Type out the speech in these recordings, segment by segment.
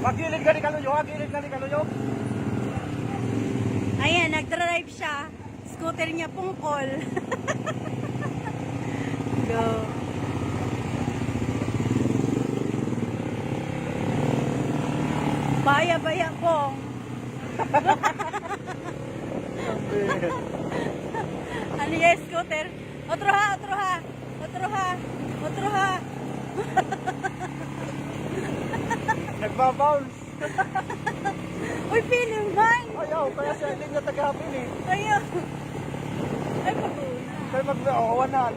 Magilid ka ni Kaluyo, magilid ka ni Kaluyo. Ayan, nag-drive siya. Scooter niya pungkol. Go. Baya-baya pong. Ano yung scooter? Otro ha, otro ha. Otro ha. Otro ha. Nagbabounce. Uy, feeling man. Ayaw, kaya siya hindi niya tagahapin eh. Ayaw. Ay, pag-una. Kaya mag-awanan.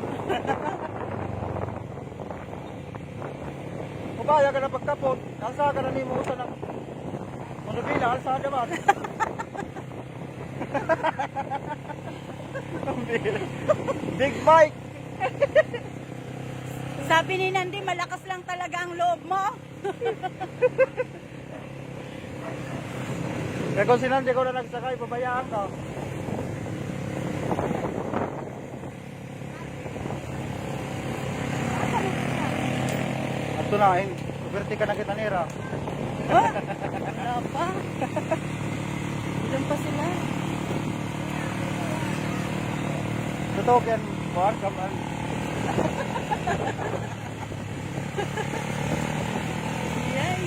Kubaya ka na pagtapot, nasa ka na ni mo sa monobila, alsa naman. Big bike. Sabi ni Nandi, malakas lang talaga ang loob mo. Kaya kung sinandi ko na nagsakay, pabayaan ka. At tunahin, puberti ka na kita nira. Oh, wala pa. Ilan pa sila? Totoo yan, Juan, kamal. Yay.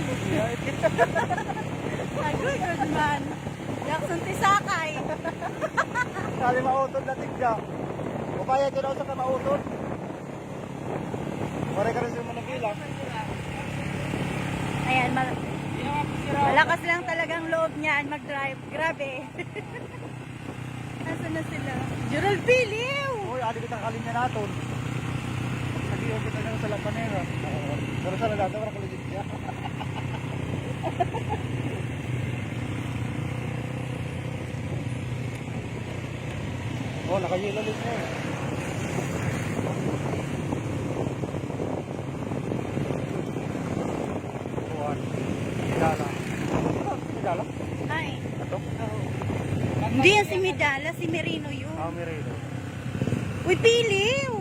Good man. Jackson Tisakay. Sali mautod na tigda. Upaya ko daw sa kamautod. Pare ka rin sa monobila. Ayan, malakas lang talagang loob niyan mag-drive. Grabe. Nasaan na sila? Gerald Piliw! Uy, adi kitang kalinya naton. Nag-iog kita na sa Lampanera. Pero sa lagata, wala kaligid siya. Oh, nakayilo ulit niya eh. Buwan. Midala. Midala? Ay. Ito? Oo. Hindi yan si Midala, si Merino yun. Ah, Mirelo. Uy, Piliw!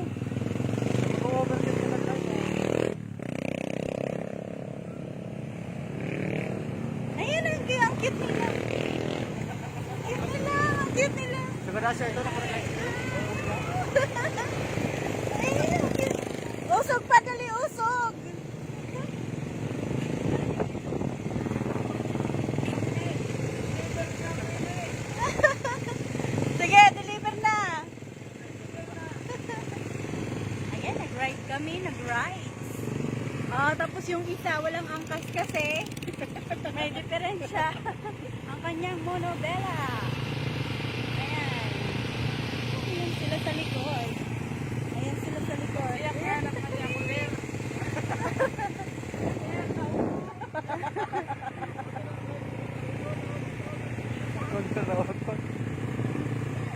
Ito overhead ka na tayo. Ayan, ang cute nila. Ang cute nila, ang cute nila. Sigurado siya ito na parang Ay, ang cute. Usog pa, dali, usog. Sige, deliver na. Ayan, nag-ride kami, nag-ride. Tapos yung isa, walang angkas kasi. May diferensya. Ang kanyang monobela. Ayan. Ayan sila sa likod. Ayan sila sa likod. Ayan.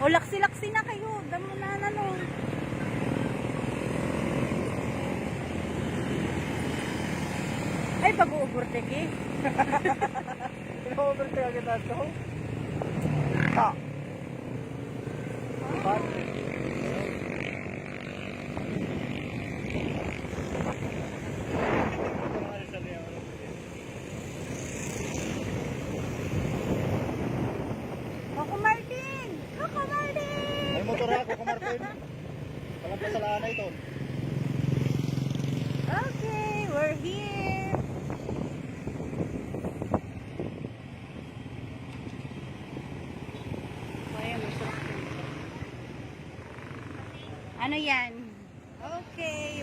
O, laksi-laksi na kayo. Damo na ano. Ay, pag-overtake eh. Ino-overtake agad nato. Ha! Pan. Coco Martin! Coco Martin! May motor ako, Kumartin. Walang pasalaan na ito. Okay, we're here. Ayan, may sarap din. Ano yan? Okay,